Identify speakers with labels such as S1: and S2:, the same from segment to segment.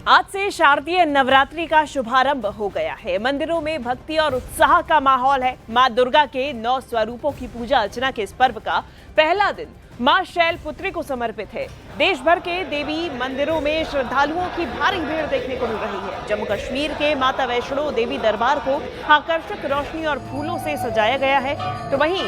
S1: आज से शारदीय नवरात्रि का शुभारंभ हो गया है। मंदिरों में भक्ति और उत्साह का माहौल है। मां दुर्गा के 9 स्वरूपों की पूजा अर्चना के इस पर्व का पहला दिन मां शैलपुत्री को समर्पित है। देश भर के देवी मंदिरों में श्रद्धालुओं की भारी भीड़ देखने को मिल रही है। जम्मू कश्मीर के माता वैष्णो देवी दरबार को आकर्षक रोशनी और फूलों से सजाया गया है, तो वहीं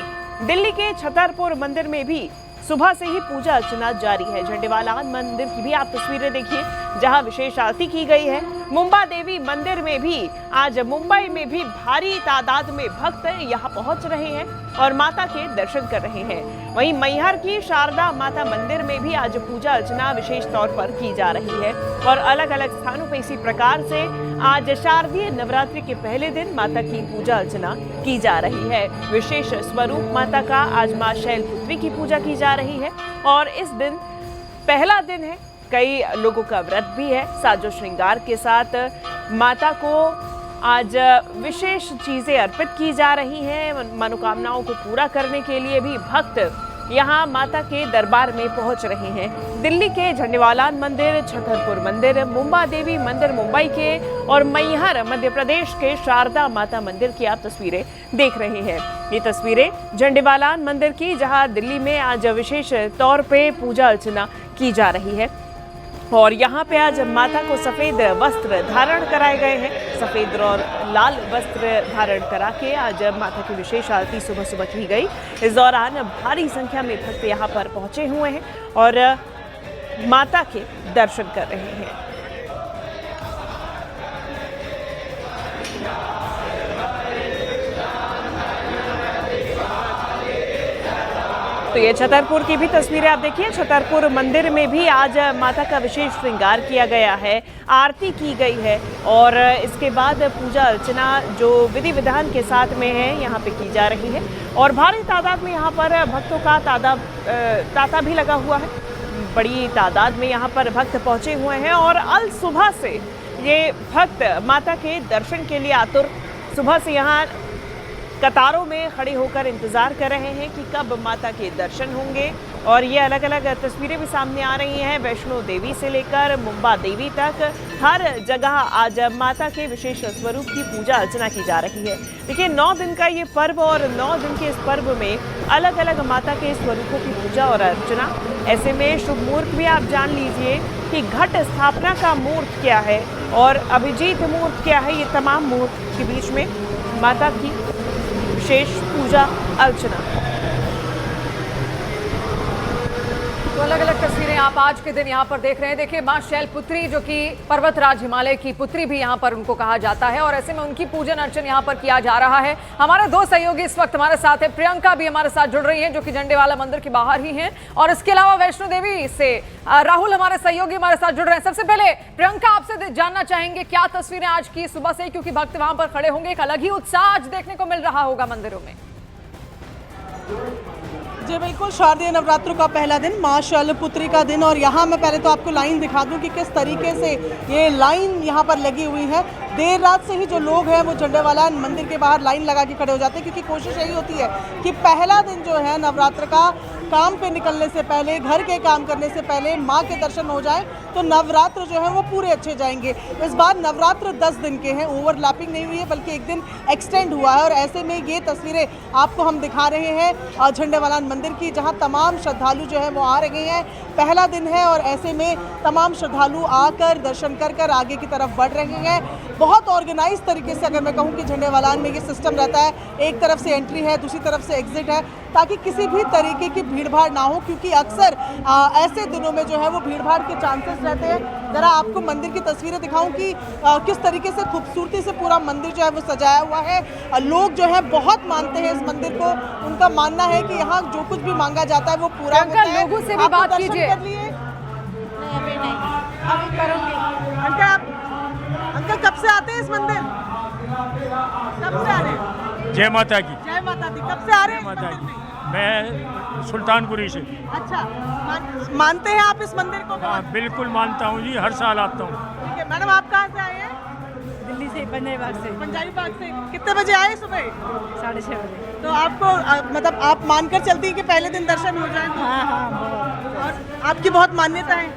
S1: दिल्ली के छतरपुर मंदिर में भी सुबह से ही पूजा अर्चना जारी है। झंडेवाला मंदिर की भी आप तस्वीरें देखिए, जहां विशेष आरती की गई है। मुंबा देवी मंदिर में भी आज मुंबई में भी भारी तादाद में भक्त यहां पहुंच रहे हैं और माता के दर्शन कर रहे हैं। वहीं मैहर की शारदा माता मंदिर में भी आज पूजा अर्चना विशेष तौर पर की जा रही है और अलग अलग स्थानों पर इसी प्रकार से आज शारदीय नवरात्रि के पहले दिन माता की पूजा अर्चना की जा रही है। विशेष स्वरूप माता का आज मां शैलपुत्री की पूजा की जा रही है और इस दिन पहला दिन है। कई लोगों का व्रत भी है। साजो श्रृंगार के साथ माता को आज विशेष चीजें अर्पित की जा रही हैं। मनोकामनाओं को पूरा करने के लिए भी भक्त यहाँ माता के दरबार में पहुंच रहे हैं। दिल्ली के झंडेवाला मंदिर, छतरपुर मंदिर, मुंबा देवी मंदिर मुंबई के और मैहर मध्य प्रदेश के शारदा माता मंदिर की आप तस्वीरें देख रहे हैं। ये तस्वीरें झंडेवाला मंदिर की, जहां दिल्ली में आज विशेष तौर पे पूजा अर्चना की जा रही है और यहाँ पे आज माता को सफेद वस्त्र धारण कराए गए हैं। सफेद और लाल वस्त्र धारण करा के आज माता की विशेष आरती सुबह सुबह की गई। इस दौरान भारी संख्या में भक्त यहाँ पर पहुंचे हुए हैं और माता के दर्शन कर रहे हैं। तो ये छतरपुर की भी तस्वीरें आप देखिए। छतरपुर मंदिर में भी आज माता का विशेष श्रृंगार किया गया है, आरती की गई है और इसके बाद पूजा अर्चना जो विधि विधान के साथ में है यहाँ पे की जा रही है और भारी तादाद में यहाँ पर भक्तों का तांता भी लगा हुआ है। बड़ी तादाद में यहाँ पर भक्त पहुँचे हुए हैं और अल सुबह से ये भक्त माता के दर्शन के लिए आतुर सुबह से यहाँ कतारों में खड़े होकर इंतजार कर रहे हैं कि कब माता के दर्शन होंगे। और ये अलग अलग तस्वीरें भी सामने आ रही हैं। वैष्णो देवी से लेकर मुंबा देवी तक हर जगह आज माता के विशेष स्वरूप की पूजा अर्चना की जा रही है। देखिए 9 दिन का ये पर्व और 9 दिन के इस पर्व में अलग अलग माता के स्वरूपों की पूजा और अर्चना। ऐसे में शुभ मुहूर्त भी आप जान लीजिए कि घट स्थापना का मुहूर्त क्या है और अभिजीत मुहूर्त क्या है। ये तमाम मुहूर्त के बीच में माता की विशेष पूजा अर्चना।
S2: तो अलग अलग तस्वीरें आप आज के दिन यहाँ पर देख रहे हैं। देखिए मां शैलपुत्री जो कि पर्वतराज हिमालय की पुत्री भी यहाँ पर उनको कहा जाता है और ऐसे में उनकी पूजन अर्चन यहाँ पर किया जा रहा है। हमारे 2 सहयोगी इस वक्त हमारे साथ है। प्रियंका भी हमारे साथ जुड़ रही है जो कि झंडेवाला मंदिर के बाहर ही हैं और इसके अलावा वैष्णो देवी से राहुल हमारे सहयोगी हमारे साथ जुड़ रहे हैं। सबसे पहले प्रियंका आपसे जानना चाहेंगे क्या तस्वीरें आज की सुबह से, क्योंकि भक्त वहां पर खड़े होंगे, एक अलग ही उत्साह आज देखने को मिल रहा होगा मंदिरों में।
S3: जी बिल्कुल, शारदीय नवरात्रों का पहला दिन, मां शैलपुत्री का दिन और यहाँ मैं पहले तो आपको लाइन दिखा दूं कि किस तरीके से ये लाइन यहाँ पर लगी हुई है। देर रात से ही जो लोग हैं वो झंडेवाला मंदिर के बाहर लाइन लगा के खड़े हो जाते हैं क्योंकि कोशिश यही होती है कि पहला दिन जो है नवरात्र का, काम पे निकलने से पहले, घर के काम करने से पहले माँ के दर्शन हो जाए तो नवरात्र जो है वो पूरे अच्छे जाएंगे। इस बार नवरात्र 10 दिन के हैं, ओवरलैपिंग नहीं हुई है बल्कि एक दिन एक्सटेंड हुआ है और ऐसे में ये तस्वीरें आपको हम दिखा रहे हैं झंडेवाला मंदिर की, जहां तमाम श्रद्धालु जो है वो आ रहे हैं। पहला दिन है और ऐसे में तमाम श्रद्धालु आकर दर्शन कर आगे की तरफ बढ़ रहे हैं। बहुत ऑर्गेनाइज तरीके से अगर मैं कहूँ कि झंडेवाला में ये सिस्टम रहता है, एक तरफ से एंट्री है, दूसरी तरफ से एग्जिट है, ताकि किसी भी तरीके की भीड़भाड़ ना हो क्योंकि अक्सर ऐसे दिनों में जो है वो भीड़भाड़ के चांसेस रहते हैं। ज़रा आपको मंदिर की तस्वीरें दिखाऊं कि किस तरीके से खूबसूरती से पूरा मंदिर जो है वो सजाया हुआ है। लोग जो है बहुत मानते हैं इस मंदिर को, उनका मानना है कि यहाँ जो कुछ भी मांगा जाता है वो पूरा होता है।
S2: लोगों से भी बात कीजिए।
S3: अभी नहीं, अभी करूँगी। अंकल कब से आते हैं इस मंदिर? कब से आ रहे हैं?
S4: जय माता की।
S3: जय माता दी। कब से आ रहे हैं
S4: माता
S3: इस मंदिर में?
S4: मैं सुल्तानपुरी से।
S3: अच्छा, मानते हैं आप इस मंदिर को?
S4: हाँ बिल्कुल मानता हूँ जी, हर साल आता हूँ।
S3: ठीक है मैडम, आप कहाँ से आए हैं?
S5: दिल्ली से, पंजाबी बाग से।
S3: पंजाबी बाग से। कितने बजे आए सुबह?
S5: 6:30 बजे।
S3: तो आपको मतलब आप मानकर चलती हैं कि पहले दिन दर्शन हो जाए?
S5: हाँ हाँ,
S3: आपकी बहुत मान्यता है।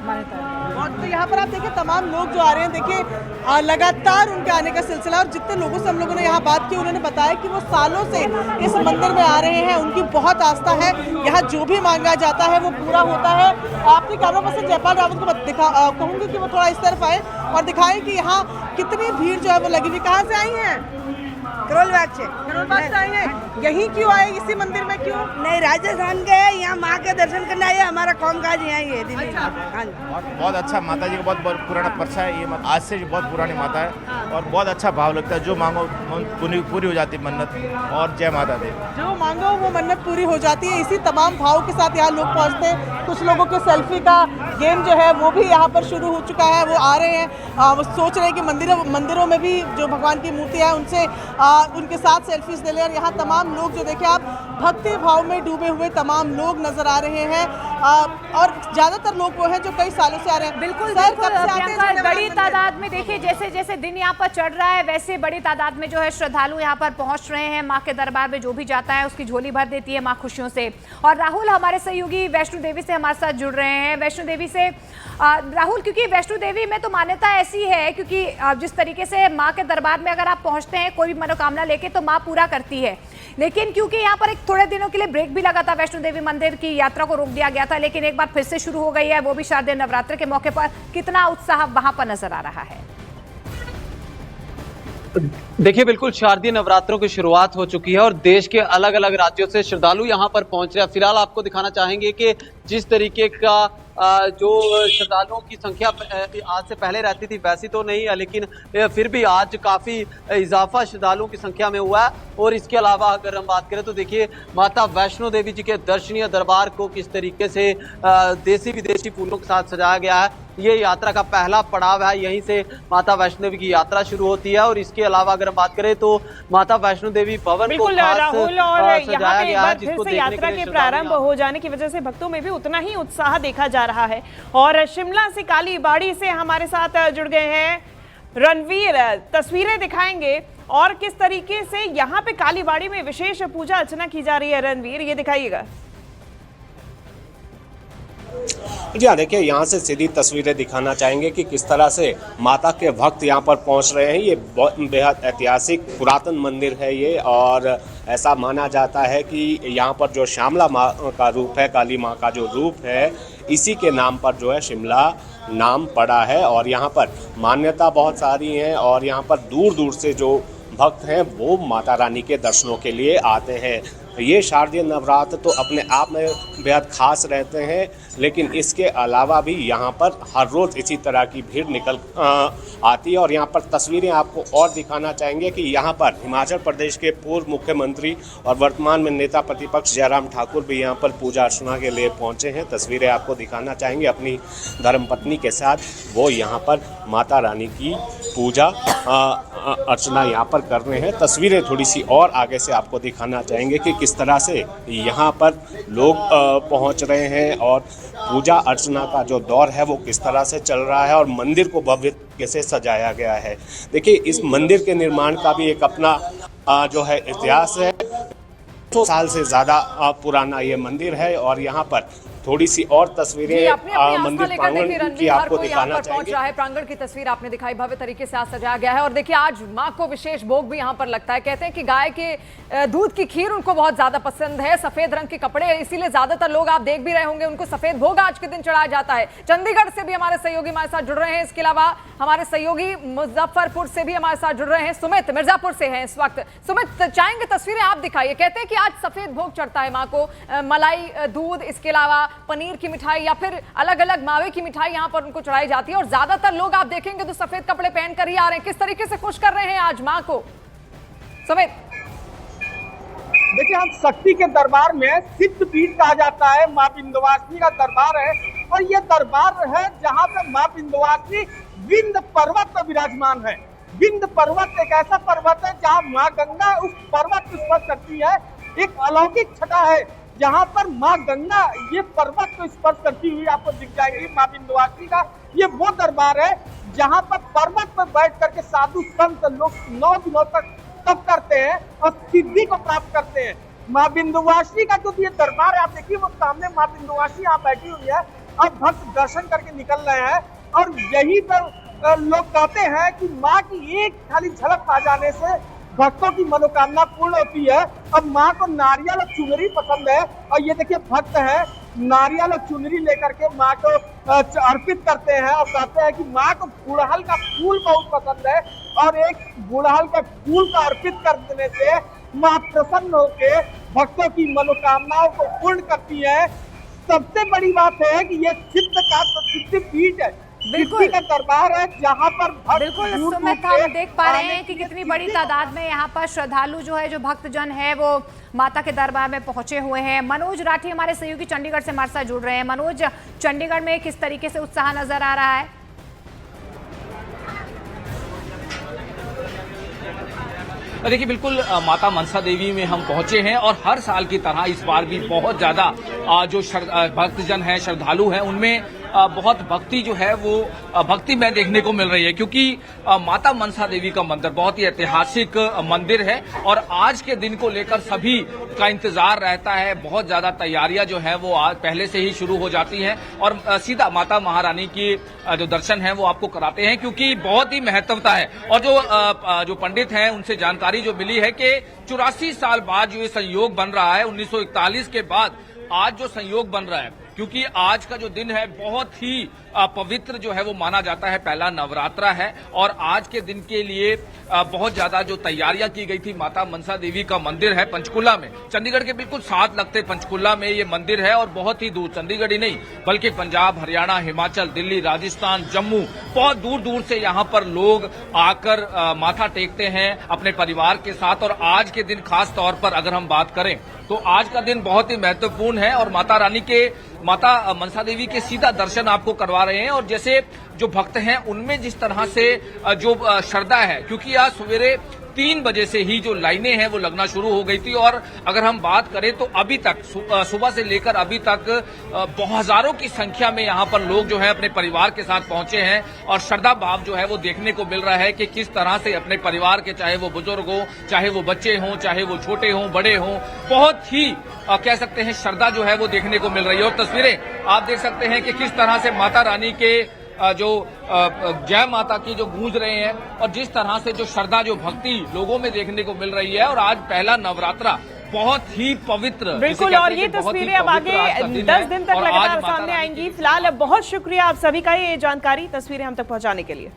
S3: बहुत, तो यहाँ पर आप देखिए तमाम लोग जो आ रहे हैं, देखिए लगातार उनके आने का सिलसिला, और जितने लोगों से हम लोगों ने यहाँ बात की उन्होंने बताया कि वो सालों से इस मंदिर में आ रहे हैं, उनकी बहुत आस्था है, यहाँ जो भी मांगा जाता है वो पूरा होता है। आपने कैमरा पर्सन जयपाल रावत को कहूँगी कि वो थोड़ा इस तरफ आए और दिखाएं कि यहाँ कितनी भीड़ जो है वो लगी हुई। कहाँ से आई हैं?
S5: करोलबाग से।
S3: करोलबाग से आई हैं। यहीं क्यों आए, इसी मंदिर में क्यों?
S5: नहीं, राजस्थान के हैं, यहाँ माँ के दर्शन करने आए। हमारा कामकाज यहाँ ही है दिल्ली। हाँ जी।
S6: बहुत अच्छा, माता जी का बहुत पुराना पर्चा है ये, आज से बहुत पुरानी माता है और बहुत अच्छा भाव लगता है। जो मांगो पूरी हो जाती है मन्नत, और जय माता दी। जो
S3: मांगो वो मन्नत पूरी हो जाती है। इसी तमाम भाव के साथ यहाँ लोग पहुँचते हैं। कुछ लोगों के सेल्फी का गेम जो है वो भी यहाँ पर शुरू हो चुका है। वो आ रहे हैं, वो सोच रहे हैं कि मंदिरों में भी जो भगवान की मूर्ति है उनसे उनके साथ सेल्फीज ले लें। और यहाँ तमाम लोग जो देखें आप, भक्ति भाव में डूबे हुए तमाम लोग नजर आ रहे हैं, और ज्यादातर लोग वो हैं जो कई सालों से आ रहे हैं।
S2: बिल्कुल बड़ी तादाद में देखिए, जैसे जैसे दिन यहाँ पर चढ़ रहा है वैसे बड़ी तादाद में जो है श्रद्धालु यहाँ पर पहुंच रहे हैं। माँ के दरबार में जो भी जाता है उसकी झोली भर देती है माँ खुशियों से। और राहुल हमारे सहयोगी वैष्णो देवी से हमारे साथ जुड़ रहे हैं। वैष्णो देवी से राहुल, क्योंकि वैष्णो देवी में तो मान्यता ऐसी है, क्योंकि जिस तरीके से माँ के दरबार में अगर आप पहुंचते हैं कोई भी मनोकामना लेके तो माँ पूरा करती है, लेकिन क्योंकि यहाँ पर एक थोड़े दिनों के लिए ब्रेक भी लगा था, वैष्णो देवी मंदिर की यात्रा को रोक दिया गया था, लेकिन एक बार फिर से शुरू हो गई है, वो भी शारदीय नवरात्र के मौके पर। कितना उत्साह वहां पर नजर आ रहा है?
S7: देखिए, बिल्कुल शारदीय नवरात्रों की शुरुआत हो चुकी है और देश के अलग अलग राज्यों से श्रद्धालु यहाँ पर पहुंच रहे हैं। फिलहाल आपको दिखाना चाहेंगे कि जिस तरीके का जो श्रद्धालुओं की संख्या आज से पहले रहती थी वैसी तो नहीं है, लेकिन फिर भी आज काफी इजाफा श्रद्धालुओं की संख्या में हुआ है। और इसके अलावा अगर हम बात करें तो देखिए, माता वैष्णो देवी जी के दर्शनीय दरबार को किस तरीके से देसी विदेशी फूलों के साथ सजाया गया है। ये यात्रा का पहला पड़ाव है, यहीं से माता वैष्णो देवी की यात्रा शुरू होती है। और इसके अलावा अगर हम बात करें तो माता वैष्णो देवी भवन को खास
S1: राहुल, और
S7: सजाया गया है, जिसको देखने
S1: यात्रा के प्रारंभ हो जाने की वजह से भक्तों में भी उतना ही उत्साह देखा जा रहा है। और शिमला से कालीबाड़ी से हमारे साथ जुड़ गए हैं रणवीर, तस्वीरें दिखाएंगे और किस तरीके से यहाँ पे कालीबाड़ी में विशेष पूजा अर्चना की जा रही है। रणवीर, ये दिखाइएगा।
S8: जी हाँ, देखिए यहाँ से सीधी तस्वीरें दिखाना चाहेंगे कि किस तरह से माता के भक्त यहाँ पर पहुँच रहे हैं। ये बेहद ऐतिहासिक पुरातन मंदिर है ये, और ऐसा माना जाता है कि यहाँ पर जो श्यामला माँ का रूप है, काली माँ का जो रूप है, इसी के नाम पर जो है शिमला नाम पड़ा है। और यहाँ पर मान्यता बहुत सारी हैं और यहाँ पर दूर दूर से जो भक्त हैं वो माता रानी के दर्शनों के लिए आते हैं। ये शारदीय नवरात्र तो अपने आप में बेहद खास रहते हैं, लेकिन इसके अलावा भी यहाँ पर हर रोज़ इसी तरह की भीड़ निकल आती है। और यहाँ पर तस्वीरें आपको और दिखाना चाहेंगे कि यहाँ पर हिमाचल प्रदेश के पूर्व मुख्यमंत्री और वर्तमान में नेता प्रतिपक्ष जयराम ठाकुर भी यहाँ पर पूजा अर्चना के लिए पहुँचे हैं। तस्वीरें आपको दिखाना चाहेंगे अपनी धर्मपत्नी के साथ, वो यहाँ पर माता रानी की पूजा अर्चना यहाँ पर कर रहे हैं। तस्वीरें थोड़ी सी और आगे से आपको दिखाना चाहेंगे कि किस तरह से यहाँ पर लोग पहुँच रहे हैं और पूजा अर्चना का जो दौर है वो किस तरह से चल रहा है और मंदिर को भव्य कैसे सजाया गया है। देखिए, इस मंदिर के निर्माण का भी एक अपना जो है इतिहास है। 100 साल से ज़्यादा पुराना ये मंदिर है और यहाँ पर थोड़ी सी और तस्वीरें मंदिर प्रांगण की आपको दिखाना चाहेंगे।
S2: प्रांगण की तस्वीर आपने दिखाई, भव्य तरीके से आज सजाया गया है। और देखिए, आज माँ को विशेष भोग भी यहाँ पर लगता है। कहते हैं कि गाय के दूध की खीर उनको बहुत ज्यादा पसंद है, सफेद रंग के कपड़े, इसीलिए ज्यादातर लोग आप देख भी रहे होंगे उनको सफेद भोग आज के दिन चढ़ाया जाता है। चंडीगढ़ से भी हमारे सहयोगी हमारे साथ जुड़ रहे हैं। इसके अलावा हमारे सहयोगी मुजफ्फरपुर से भी हमारे साथ जुड़ रहे हैं। सुमित मिर्जापुर से हैं इस वक्त। सुमित, चाहेंगे तस्वीरें आप दिखाइए। कहते हैं कि आज सफेद भोग चढ़ता है माँ को, मलाई, दूध, इसके अलावा पनीर की मिठाई या फिर अलग अलग मावे की मिठाई यहाँ पर उनको चढ़ाई जाती है। और ज्यादातर लोग आप देखेंगे तो सफेद कपड़े पहनकर ही आ रहे हैं। किस तरीके से खुश कर रहे हैं आज माँ को, सुमित?
S9: देखिए, हम शक्ति के दरबार में सिद्ध पीठ कहा जाता है, माँ विंध्यवासिनी का दरबार है। और ये दरबार है जहाँ पे माँ विंध्यवासिनी विंध्य पर्वत पर विराजमान है। विंध्य पर्वत एक ऐसा पर्वत है जहाँ माँ गंगा उस पर्वत को स्पर्श करती है। एक अलौकिक छटा है जहाँ पर माँ गंगा ये पर्वत को स्पर्श करती हुई आपको दिख जाएगी। माँ विंध्यवासिनी का ये वो दरबार है जहाँ पर पर्वत पर बैठ करके साधु संत लोग 9 दिनों तक तप करते हैं और सिद्धि को प्राप्त करते हैं। माँ विंध्यवासिनी का जो ये दरबार है, आप देखिए वो सामने माँ विंध्यवासिनी यहाँ बैठी हुई है। अब भक्त दर्शन करके निकल रहे हैं और यही पर लोग कहते हैं कि माँ की एक खाली झलक आ जाने से भक्तों की मनोकामना पूर्ण होती है। अब माँ को नारियल और चुनरी पसंद है और ये देखिए भक्त है नारियल और चुनरी लेकर के माँ को अर्पित करते हैं और कहते हैं कि माँ को गुड़हल का फूल बहुत पसंद है और एक गुड़हल का फूल का अर्पित कर देने से माँ प्रसन्न होकर भक्तों की मनोकामनाओं को पूर्ण करती है। सबसे बड़ी बात है कि ये सिद्ध पीठ है, सिद्धि का दरबार है जहाँ पर
S2: बिल्कुल सुमित, हम देख पा रहे हैं कि कितनी बड़ी तादाद में यहाँ पर श्रद्धालु जो है, जो भक्तजन है वो माता के दरबार में पहुंचे हुए हैं। मनोज राठी हमारे सहयोगी चंडीगढ़ से हमारे साथ जुड़ रहे हैं। मनोज, चंडीगढ़ में किस तरीके से उत्साह नजर आ रहा है?
S10: देखिए बिल्कुल माता मनसा देवी में हम पहुंचे हैं और हर साल की तरह इस बार भी बहुत ज्यादा जो भक्तजन हैं, श्रद्धालु हैं, उनमें बहुत भक्ति जो है वो भक्ति में देखने को मिल रही है, क्योंकि माता मनसा देवी का मंदिर बहुत ही ऐतिहासिक मंदिर है और आज के दिन को लेकर सभी का इंतजार रहता है। बहुत ज्यादा तैयारियां जो है वो आज पहले से ही शुरू हो जाती हैं और सीधा माता महारानी की जो दर्शन है वो आपको कराते हैं, क्योंकि बहुत ही महत्वता है। और जो पंडित हैं उनसे जानकारी जो मिली है कि 84 साल बाद जो ये संयोग बन रहा है, 1941 के बाद आज जो संयोग बन रहा है, क्योंकि आज का जो दिन है बहुत ही पवित्र जो है वो माना जाता है, पहला नवरात्रा है और आज के दिन के लिए बहुत ज्यादा जो तैयारियां की गई थी। माता मनसा देवी का मंदिर है पंचकुला में, चंडीगढ़ के बिल्कुल साथ लगते पंचकुला में ये मंदिर है और बहुत ही दूर, चंडीगढ़ ही नहीं बल्कि पंजाब, हरियाणा, हिमाचल, दिल्ली, राजस्थान, जम्मू, बहुत दूर दूर से यहाँ पर लोग आकर माथा टेकते हैं अपने परिवार के साथ। और आज के दिन खास तौर पर अगर हम बात करें तो आज का दिन बहुत ही महत्वपूर्ण है और माता मनसा देवी के सीधा दर्शन आपको करवा रहे हैं। और जैसे जो भक्त हैं उनमें जिस तरह से जो श्रद्धा है, क्योंकि आज सवेरे 3 बजे से ही जो लाइनें हैं वो लगना शुरू हो गई थी और अगर हम बात करें तो अभी तक सुबह से लेकर अभी तक हजारों की संख्या में यहाँ पर लोग जो है अपने परिवार के साथ पहुंचे हैं और श्रद्धा भाव जो है वो देखने को मिल रहा है कि किस तरह से अपने परिवार के, चाहे वो बुजुर्ग हो, चाहे वो बच्चे हों, चाहे वो छोटे हों, बड़े हों, बहुत ही कह सकते हैं श्रद्धा जो है वो देखने को मिल रही है। और तस्वीरें आप देख सकते हैं कि किस तरह से माता रानी के जो जय माता की जो गूंज रहे हैं और जिस तरह से जो श्रद्धा, जो भक्ति लोगों में देखने को मिल रही है। और आज पहला नवरात्रा बहुत ही पवित्र,
S1: बिल्कुल, और ये तस्वीरें अब आगे 10 दिन तक लगातार सामने आएंगी। फिलहाल बहुत शुक्रिया आप सभी का ये जानकारी, तस्वीरें हम तक पहुंचाने के लिए।